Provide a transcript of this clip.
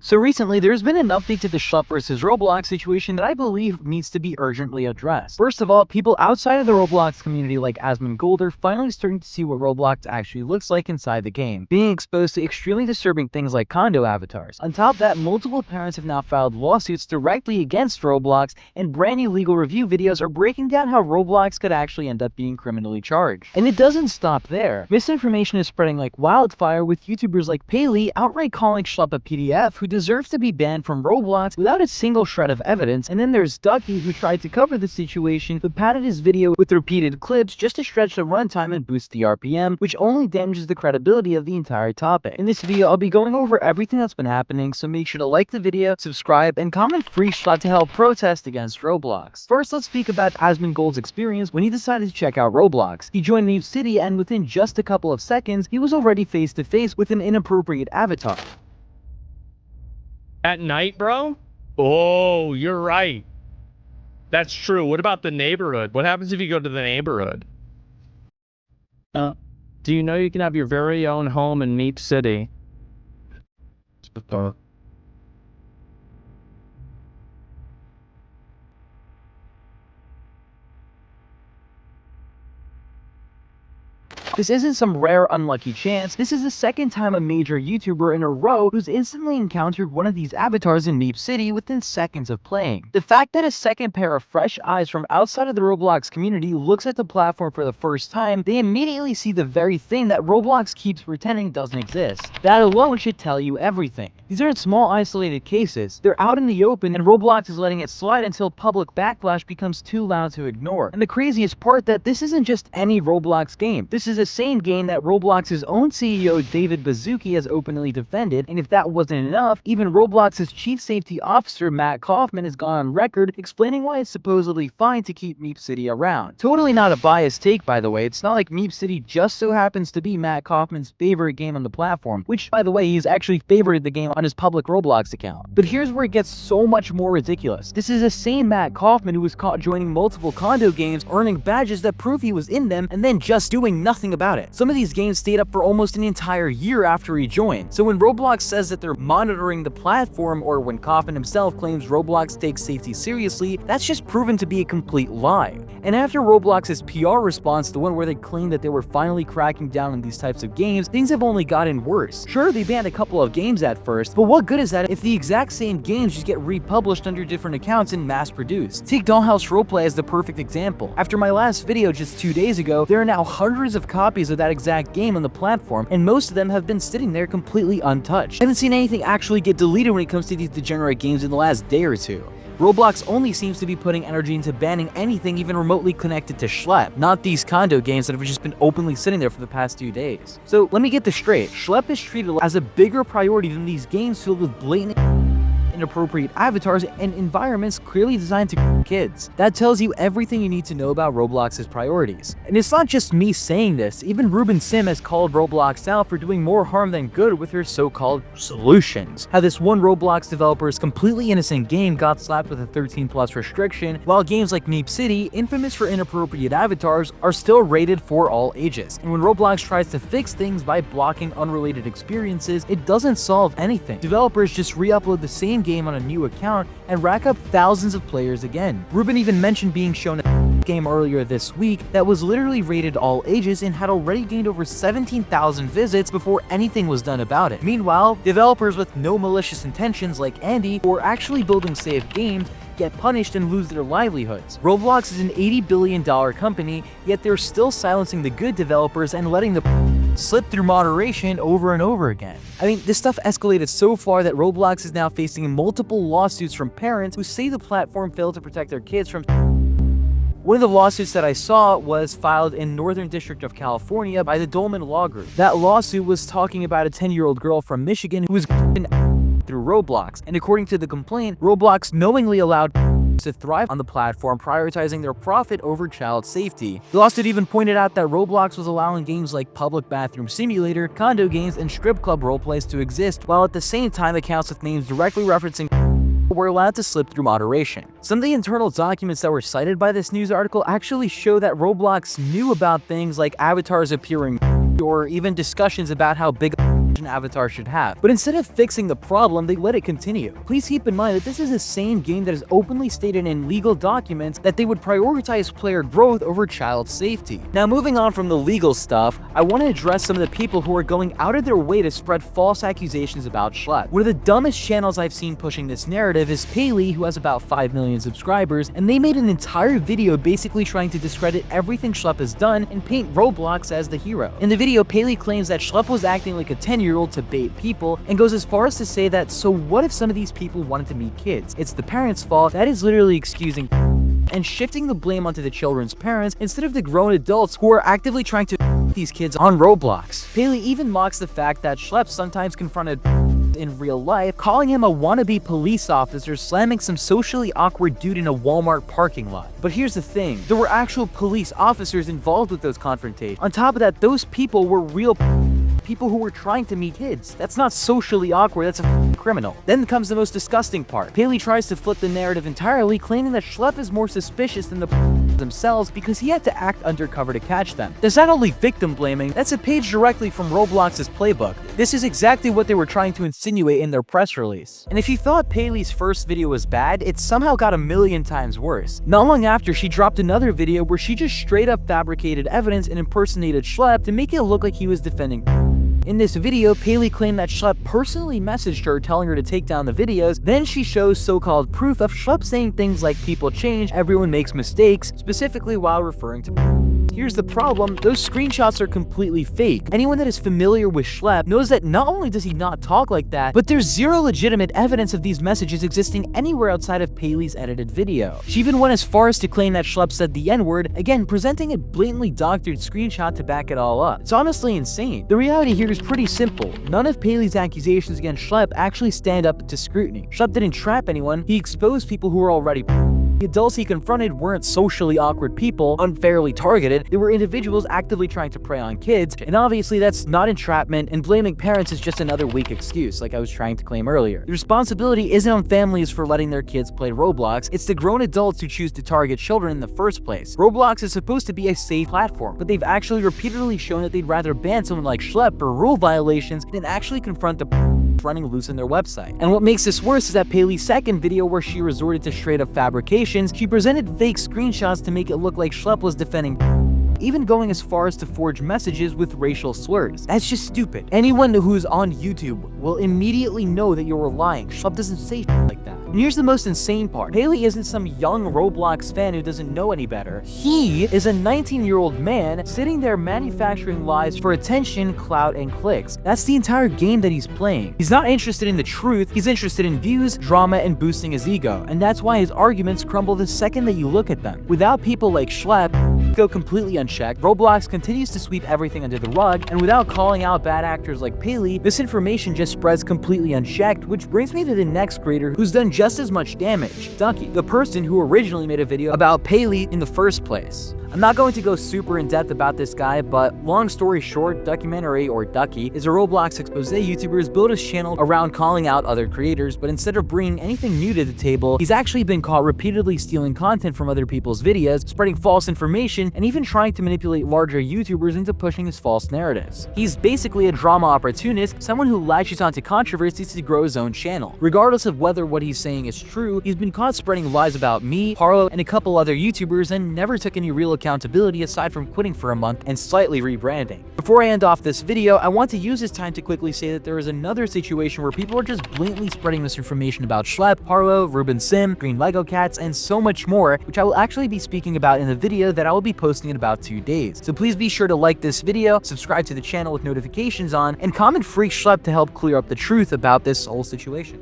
So recently, there's been an update to the Schlep vs. Roblox situation that I believe needs to be urgently addressed. First of all, people outside of the Roblox community like Asmongold are finally starting to see what Roblox actually looks like inside the game, being exposed to extremely disturbing things like condo avatars. On top of that, multiple parents have now filed lawsuits directly against Roblox, and brand new legal review videos are breaking down how Roblox could actually end up being criminally charged. And it doesn't stop there. Misinformation is spreading like wildfire, with YouTubers like Payleey outright calling Schlep a PDF who deserves to be banned from Roblox without a single shred of evidence. And then there's Ducky, who tried to cover the situation but padded his video with repeated clips just to stretch the runtime and boost the RPM, which only damages the credibility of the entire topic. In this video, I'll be going over everything that's been happening, so make sure to like the video, subscribe, and comment free Schlep to help protest against Roblox. First, let's speak about Asmongold's experience when he decided to check out Roblox. He joined New City, and within just a couple of seconds, he was already face to face with an inappropriate avatar. At night, bro? Oh, you're right. That's true. What about the neighborhood? What happens if you go to the neighborhood? Do you know you can have your very own home in Meep City? This isn't some rare unlucky chance. This is the second time a major YouTuber in a row who's instantly encountered one of these avatars in Meep City within seconds of playing. The fact that a second pair of fresh eyes from outside of the Roblox community looks at the platform for the first time, they immediately see the very thing that Roblox keeps pretending doesn't exist. That alone should tell you everything. These aren't small isolated cases. They're out in the open, and Roblox is letting it slide until public backlash becomes too loud to ignore. And the craziest part, that this isn't just any Roblox game. This is the same game that Roblox's own CEO David Baszucki has openly defended, and if that wasn't enough, even Roblox's Chief Saftey Officer Matt Kaufman has gone on record explaining why it's supposedly fine to keep Meep City around. Totally not a biased take, by the way. It's not like Meep City just so happens to be Matt Kaufman's favorite game on the platform, which, by the way, he's actually favorited the game on his public Roblox account. But here's where it gets so much more ridiculous. This is the same Matt Kaufman who was caught joining multiple condo games, earning badges that prove he was in them, and then just doing nothing about it. Some of these games stayed up for almost an entire year after he joined. So when Roblox says that they're monitoring the platform, or when Kaufman himself claims Roblox takes safety seriously, that's just proven to be a complete lie. And after Roblox's PR response, the one where they claimed that they were finally cracking down on these types of games, things have only gotten worse. Sure, they banned a couple of games at first, but what good is that if the exact same games just get republished under different accounts and mass-produced? Take Dollhouse Roleplay as the perfect example. After my last video just 2 days ago, there are now hundreds of copies of that exact game on the platform, and most of them have been sitting there completely untouched. I haven't seen anything actually get deleted when it comes to these degenerate games in the last day or two. Roblox only seems to be putting energy into banning anything even remotely connected to Schlep, not these condo games that have just been openly sitting there for the past 2 days. So let me get this straight. Schlep is treated as a bigger priority than these games filled with blatant inappropriate avatars and environments clearly designed to kids. That tells you everything you need to know about Roblox's priorities. And it's not just me saying this. Even Ruben Sim has called Roblox out for doing more harm than good with her so-called solutions. How this one Roblox developer's completely innocent game got slapped with a 13+ restriction, while games like Meep City, infamous for inappropriate avatars, are still rated for all ages. And when Roblox tries to fix things by blocking unrelated experiences, it doesn't solve anything. Developers just re-upload the same game on a new account and rack up thousands of players again. Ruben even mentioned being shown a game earlier this week that was literally rated all ages and had already gained over 17,000 visits before anything was done about it. Meanwhile, developers with no malicious intentions like Andy, who are actually building safe games, get punished and lose their livelihoods. Roblox is an $80 billion company, yet they're still silencing the good developers and letting the slip through moderation over and over again. I mean, this stuff escalated so far that Roblox is now facing multiple lawsuits from parents who say the platform failed to protect their kids from. One of the lawsuits that I saw was filed in Northern District of California by the Dolman Law Group. That lawsuit was talking about a 10-year-old girl from Michigan who was through Roblox, and according to the complaint, Roblox knowingly allowed to thrive on the platform, prioritizing their profit over child safety. The lawsuit even pointed out that Roblox was allowing games like Public Bathroom Simulator, Condo Games, and Strip Club roleplays to exist, while at the same time accounts with names directly referencing were allowed to slip through moderation. Some of the internal documents that were cited by this news article actually show that Roblox knew about things like avatars appearing, or even discussions about how big an avatar should have. But instead of fixing the problem, they let it continue. Please keep in mind that this is the same game that is openly stated in legal documents that they would prioritize player growth over child safety. Now, moving on from the legal stuff, I want to address some of the people who are going out of their way to spread false accusations about Schlep. One of the dumbest channels I've seen pushing this narrative is Payleey, who has about 5 million subscribers, and they made an entire video basically trying to discredit everything Schlep has done and paint Roblox as the hero. In the video, Payleey claims that Schlep was acting like a 10-year-old to bait people, and goes as far as to say that, so what if some of these people wanted to meet kids? It's the parents' fault. That is literally excusing and shifting the blame onto the children's parents instead of the grown adults who are actively trying to these kids on Roblox. Payleey even mocks the fact that Schlep sometimes confronted in real life, calling him a wannabe police officer slamming some socially awkward dude in a Walmart parking lot. But here's the thing, there were actual police officers involved with those confrontations. On top of that, those people were real people who were trying to meet kids. That's not socially awkward, that's a criminal. Then comes the most disgusting part. Payleey tries to flip the narrative entirely, claiming that Schlep is more suspicious than the themselves because he had to act undercover to catch them. That's not only victim blaming, that's a page directly from Roblox's playbook. This is exactly what they were trying to insinuate in their press release. And if you thought Payleey's first video was bad, it somehow got a million times worse. Not long after, she dropped another video where she just straight up fabricated evidence and impersonated Schlep to make it look like he was defending. In this video, Payleey claimed that Schlep personally messaged her telling her to take down the videos. Then she shows so-called proof of Schlep saying things like people change, everyone makes mistakes, specifically while referring to. Here's the problem, those screenshots are completely fake. Anyone that is familiar with Schlep knows that not only does he not talk like that, but there's zero legitimate evidence of these messages existing anywhere outside of Payleey's edited video. She even went as far as to claim that Schlep said the N-word, again presenting a blatantly doctored screenshot to back it all up. It's honestly insane. The reality here is pretty simple. None of Payleey's accusations against Schlep actually stand up to scrutiny. Schlep didn't trap anyone, he exposed people who were already. The adults he confronted weren't socially awkward people, unfairly targeted, they were individuals actively trying to prey on kids, and obviously that's not entrapment, and blaming parents is just another weak excuse, like I was trying to claim earlier. The responsibility isn't on families for letting their kids play Roblox, it's the grown adults who choose to target children in the first place. Roblox is supposed to be a safe platform, but they've actually repeatedly shown that they'd rather ban someone like Schlep for rule violations than actually confront the running loose in their website. And what makes this worse is that Payleey's second video, where she resorted to straight up fabrications, she presented fake screenshots to make it look like Schlep was defending, even going as far as to forge messages with racial slurs. That's just stupid. Anyone who's on YouTube will immediately know that you're lying. Schlep doesn't say shit like that. And here's the most insane part. Payleey isn't some young Roblox fan who doesn't know any better. He is a 19-year-old man sitting there manufacturing lies for attention, clout, and clicks. That's the entire game that he's playing. He's not interested in the truth, he's interested in views, drama, and boosting his ego. And that's why his arguments crumble the second that you look at them. Without people like Schlep go completely unchecked, Roblox continues to sweep everything under the rug, and without calling out bad actors like Payleey, this information just spreads completely unchecked, which brings me to the next creator who's done just as much damage, Ducky, the person who originally made a video about Payleey in the first place. I'm not going to go super in depth about this guy, but long story short, Documentary, or Ducky, is a Roblox expose YouTuber who's built his channel around calling out other creators, but instead of bringing anything new to the table, he's actually been caught repeatedly stealing content from other people's videos, spreading false information, and even trying to manipulate larger YouTubers into pushing his false narratives. He's basically a drama opportunist, someone who latches onto controversies to grow his own channel. Regardless of whether what he's saying is true, he's been caught spreading lies about me, Harlow, and a couple other YouTubers, and never took any real accountability aside from quitting for a month and slightly rebranding. Before I end off this video, I want to use this time to quickly say that there is another situation where people are just blatantly spreading misinformation about Schlep, Harlow, Ruben Sim, Green Lego Cats, and so much more, which I will actually be speaking about in the video that I will be posting in about 2 days. So please be sure to like this video, subscribe to the channel with notifications on, and comment Freak Schlep to help clear up the truth about this whole situation.